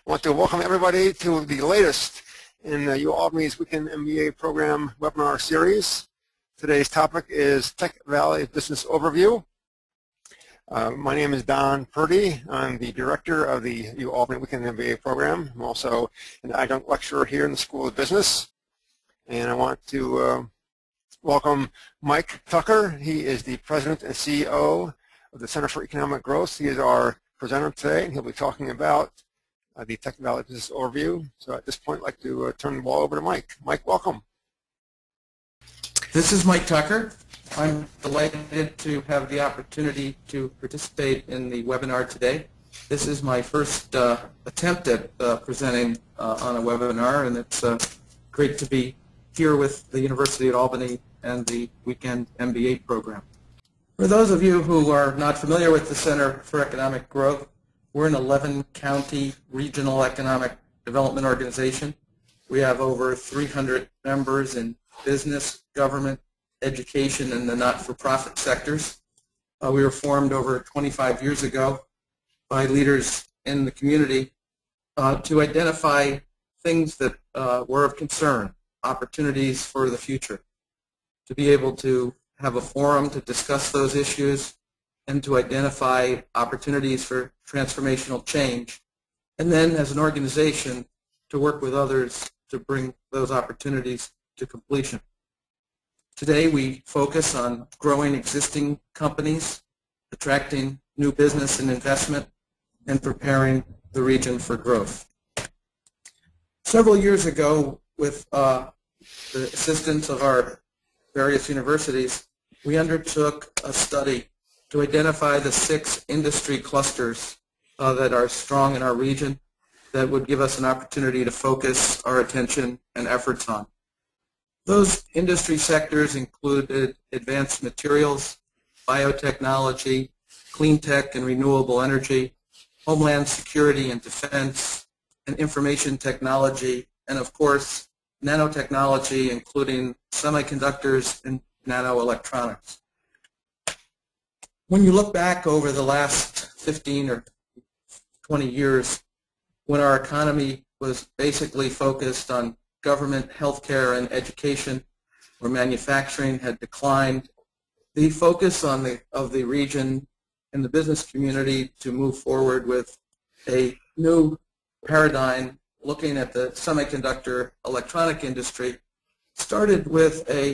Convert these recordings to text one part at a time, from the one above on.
I want to welcome everybody to the latest in the UAlbany's Weekend MBA program webinar series. Today's topic is Tech Valley Business Overview. My name is Don Purdy. I'm the director of the UAlbany Weekend MBA program. I'm also an adjunct lecturer here in the School of Business. And I want to welcome Mike Tucker. He is the president and CEO of the Center for Economic Growth. He is our presenter today, and he'll be talking about the Tech Valley Business Overview. So at this point, I'd like to turn the ball over to Mike. Mike, welcome. This is Mike Tucker. I'm delighted to have the opportunity to participate in the webinar today. This is my first attempt at presenting on a webinar, and it's great to be here with the University at Albany and the Weekend MBA program. For those of you who are not familiar with the Center for Economic Growth, we're an 11-county regional economic development organization. We have over 300 members in business, government, education, and the not-for-profit sectors. We were formed over 25 years ago by leaders in the community to identify things that were of concern, opportunities for the future, to be able to have a forum to discuss those issues and to identify opportunities for transformational change, and then as an organization to work with others to bring those opportunities to completion. Today we focus on growing existing companies, attracting new business and investment, and preparing the region for growth. Several years ago, with the assistance of our various universities, we undertook a study to identify the 6 industry clusters that are strong in our region that would give us an opportunity to focus our attention and efforts on. Those industry sectors included advanced materials, biotechnology, clean tech and renewable energy, homeland security and defense, and information technology, and of course, nanotechnology, including semiconductors and nanoelectronics. When you look back over the last 15 or 20 years, when our economy was basically focused on government, healthcare, and education, where manufacturing had declined, the focus of the region and the business community to move forward with a new paradigm looking at the semiconductor electronic industry started with a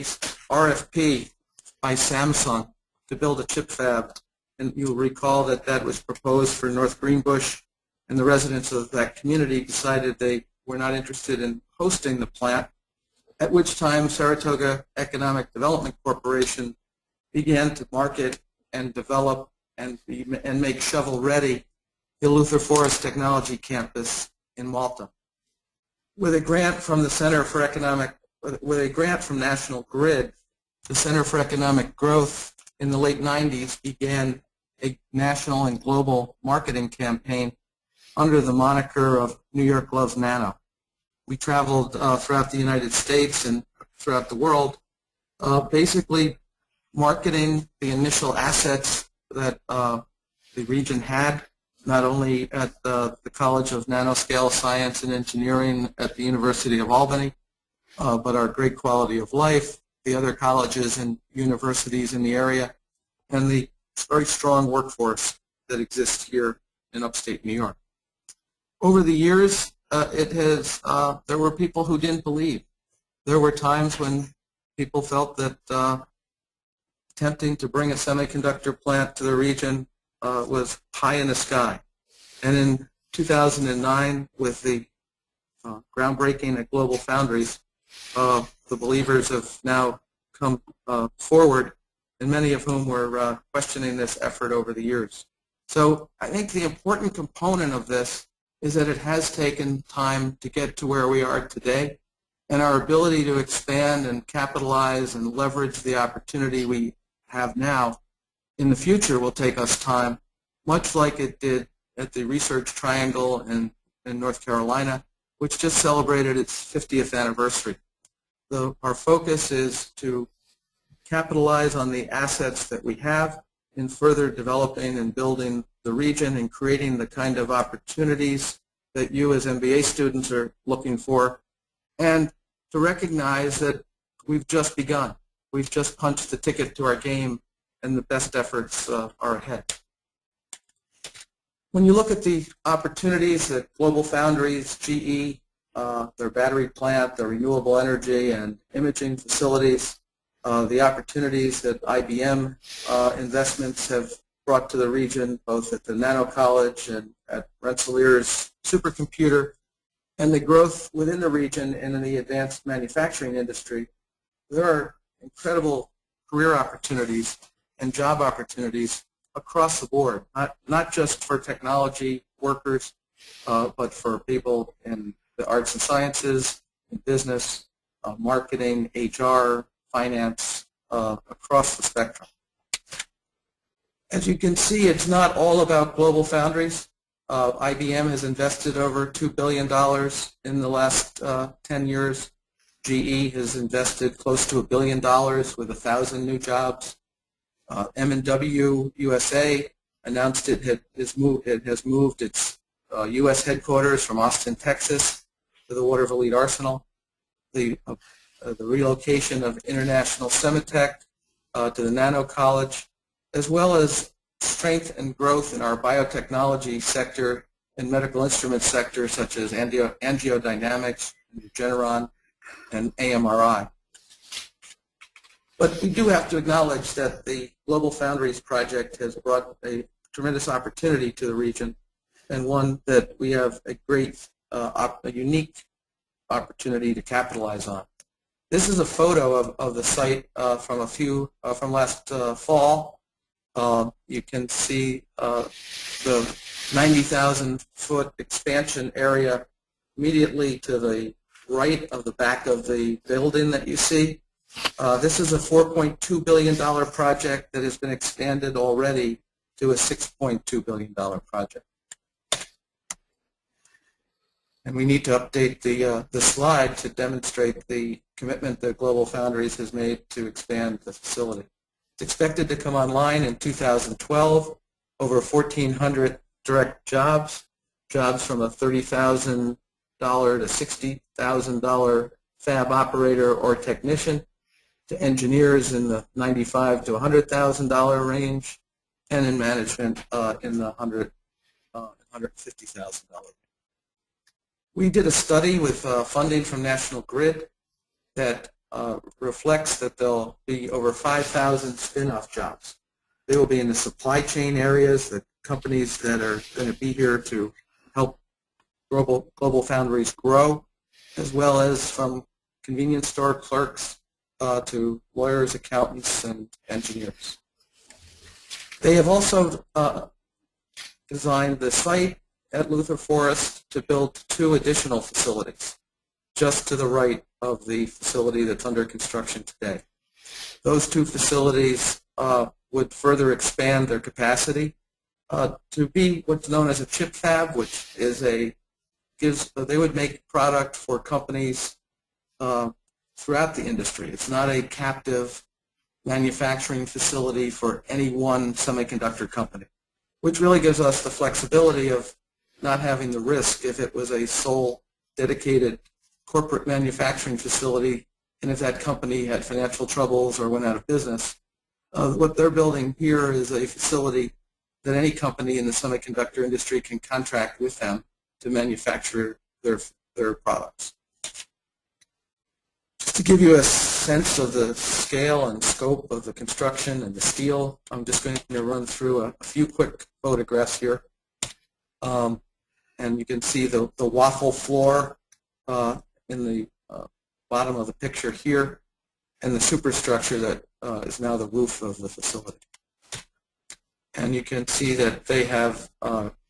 RFP by Samsung to build a chip fab. And you'll recall that that was proposed for North Greenbush, and the residents of that community decided they were not interested in hosting the plant, at which time Saratoga Economic Development Corporation began to market and develop and make shovel-ready the Luther Forest Technology Campus in Malta. With a grant from the Center for Economic, with a grant from National Grid, the Center for Economic Growth in the late 90s began a national and global marketing campaign under the moniker of New York Loves Nano. We traveled throughout the United States and throughout the world, basically marketing the initial assets that the region had, not only at the College of Nanoscale Science and Engineering at the University of Albany, but our great quality of life, the other colleges and universities in the area, and the very strong workforce that exists here in upstate New York. Over the years, there were people who didn't believe. There were times when people felt that attempting to bring a semiconductor plant to the region was pie in the sky. And in 2009, with the groundbreaking at GLOBALFOUNDRIES, the believers have now come forward, and many of whom were questioning this effort over the years. So I think the important component of this is that it has taken time to get to where we are today, and our ability to expand and capitalize and leverage the opportunity we have now in the future will take us time, much like it did at the Research Triangle in North Carolina, which just celebrated its 50th anniversary. Our focus is to capitalize on the assets that we have in further developing and building the region and creating the kind of opportunities that you as MBA students are looking for, and to recognize that we've just begun. We've just punched the ticket to our game, and the best efforts are ahead. When you look at the opportunities at GLOBALFOUNDRIES, GE, their battery plant, their renewable energy and imaging facilities, the opportunities that IBM investments have brought to the region, both at the Nano College and at Rensselaer's supercomputer, and the growth within the region and in the advanced manufacturing industry, there are incredible career opportunities and job opportunities across the board, not just for technology workers, but for people in the arts and sciences, in business, marketing, HR, finance, across the spectrum. As you can see, it's not all about GLOBALFOUNDRIES. IBM has invested over $2 billion in the last 10 years. GE has invested close to $1 billion with 1,000 new jobs. M&W USA announced it has moved its U.S. headquarters from Austin, Texas, to the Waterville Arsenal. The relocation of International Semitech to the Nano College, as well as strength and growth in our biotechnology sector and medical instrument sector, such as angiodynamics, Regeneron, and AMRI. But we do have to acknowledge that the GLOBALFOUNDRIES project has brought a tremendous opportunity to the region, and one that we have a great, a unique opportunity to capitalize on. This is a photo of the site from last fall. You can see the 90,000-foot expansion area immediately to the right of the back of the building that you see. This is a $4.2 billion project that has been expanded already to a $6.2 billion project. And we need to update the slide to demonstrate the commitment that GLOBALFOUNDRIES has made to expand the facility. It's expected to come online in 2012, over 1,400 direct jobs from a $30,000 to $60,000 fab operator or technician, to engineers in the $95,000 to $100,000 range, and in management in the $150,000. We did a study with funding from National Grid that reflects that there'll be over 5,000 spin-off jobs. They will be in the supply chain areas, the companies that are going to be here to help GLOBALFOUNDRIES grow, as well as from convenience store clerks to lawyers, accountants, and engineers. They have also designed the site at Luther Forest to build 2 additional facilities just to the right of the facility that's under construction today. Those 2 facilities would further expand their capacity to be what's known as a chip fab, which is they would make product for companies throughout the industry. It's not a captive manufacturing facility for any one semiconductor company, which really gives us the flexibility of not having the risk if it was a sole dedicated corporate manufacturing facility, and if that company had financial troubles or went out of business. What they're building here is a facility that any company in the semiconductor industry can contract with them to manufacture their products. Just to give you a sense of the scale and scope of the construction and the steel, I'm just going to run through a few quick photographs here. And you can see the waffle floor in the bottom of the picture here, and the superstructure that is now the roof of the facility. And you can see that they have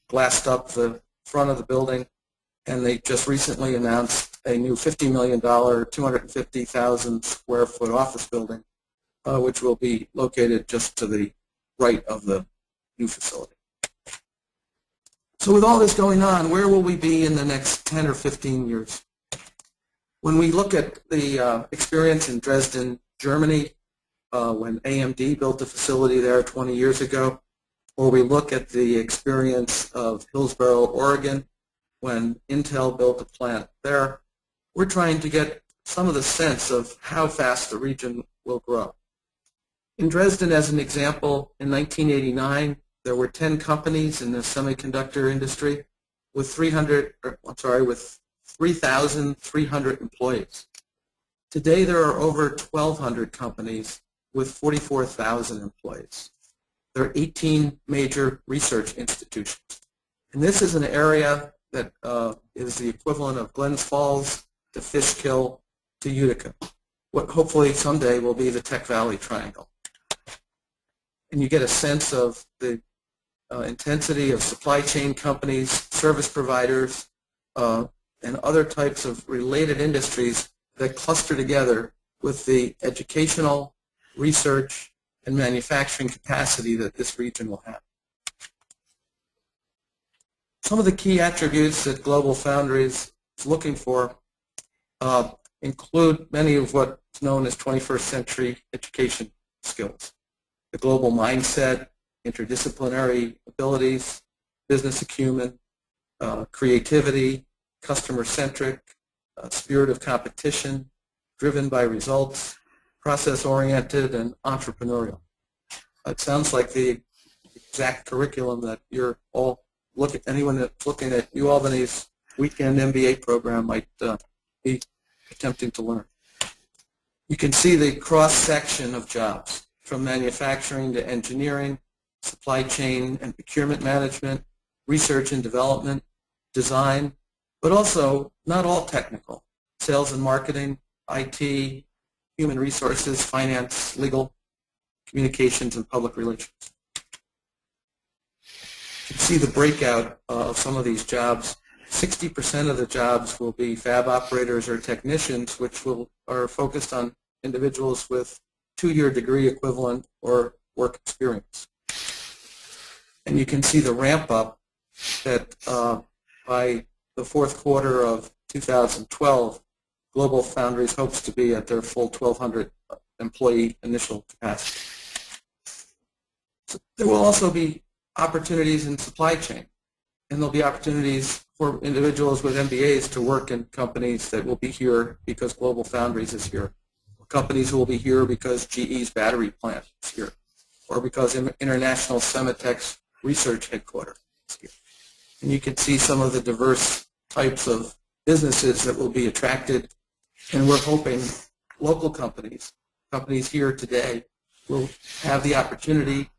glassed up the front of the building, and they just recently announced a new $50 million, 250,000 square foot office building, which will be located just to the right of the new facility. So with all this going on, where will we be in the next 10 or 15 years? When we look at the experience in Dresden, Germany, when AMD built a facility there 20 years ago, or we look at the experience of Hillsboro, Oregon, when Intel built a plant there. We're trying to get some of the sense of how fast the region will grow. In Dresden, as an example, in 1989, there were 10 companies in the semiconductor industry with 3,300 employees. Today, there are over 1,200 companies with 44,000 employees. There are 18 major research institutions. And this is an area that is the equivalent of Glens Falls to Fishkill to Utica, what hopefully someday will be the Tech Valley Triangle. And you get a sense of the intensity of supply chain companies, service providers, and other types of related industries that cluster together with the educational, research, and manufacturing capacity that this region will have. Some of the key attributes that GLOBALFOUNDRIES is looking for include many of what's known as 21st century education skills. The global mindset, interdisciplinary abilities, business acumen, creativity, customer-centric, spirit of competition, driven by results, process-oriented, and entrepreneurial. It sounds like the exact curriculum that you're all looking, anyone that's looking at UAlbany's Weekend MBA program might be attempting to learn. You can see the cross-section of jobs, from manufacturing to engineering, supply chain and procurement management, research and development, design, but also not all technical, sales and marketing, IT, human resources, finance, legal, communications, and public relations. You can see the breakout of some of these jobs. 60% of the jobs will be fab operators or technicians, which are focused on individuals with two-year degree equivalent or work experience. And you can see the ramp up that by the fourth quarter of 2012, GLOBALFOUNDRIES hopes to be at their full 1,200 employee initial capacity. So there will also be opportunities in supply chain, and there'll be opportunities for individuals with MBAs to work in companies that will be here because GLOBALFOUNDRIES is here, or companies who will be here because GE's battery plant is here, or because International Semitech's research headquarters is here. And you can see some of the diverse types of businesses that will be attracted, and we're hoping local companies here today will have the opportunity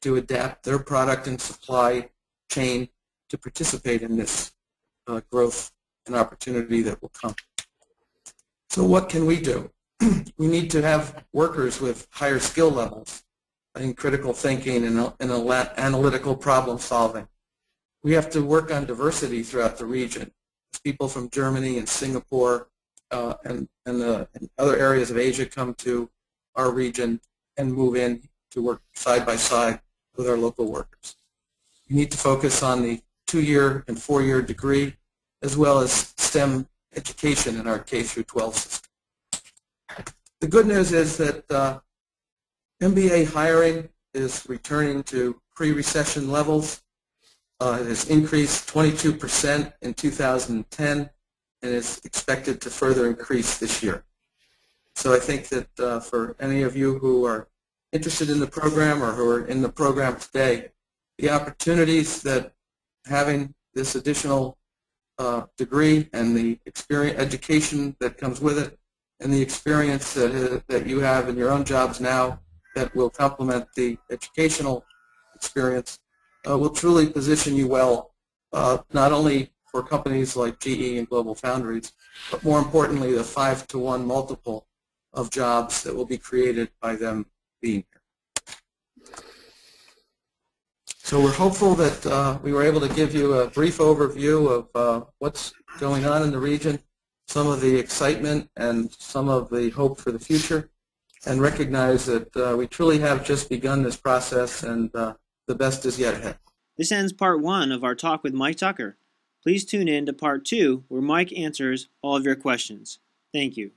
to adapt their product and supply chain to participate in this growth and opportunity that will come. So what can we do? We need to have workers with higher skill levels in critical thinking and analytical problem solving. We have to work on diversity throughout the region. People from Germany and Singapore and other areas of Asia come to our region and move in to work side by side with our local workers. We need to focus on the 2-year and 4-year degree, as well as STEM education in our K through 12 system. The good news is that MBA hiring is returning to pre-recession levels. It has increased 22% in 2010 and is expected to further increase this year. So I think that for any of you who are interested in the program or who are in the program today, the opportunities that having this additional degree and the experience, education that comes with it, and the experience that you have in your own jobs now that will complement the educational experience will truly position you well, not only for companies like GE and GLOBALFOUNDRIES, but more importantly, the 5-to-1 multiple of jobs that will be created by them being here. So we're hopeful that we were able to give you a brief overview of what's going on in the region, some of the excitement and some of the hope for the future, and recognize that we truly have just begun this process, and the best is yet ahead. This ends part 1 of our talk with Mike Tucker. Please tune in to part 2 where Mike answers all of your questions. Thank you.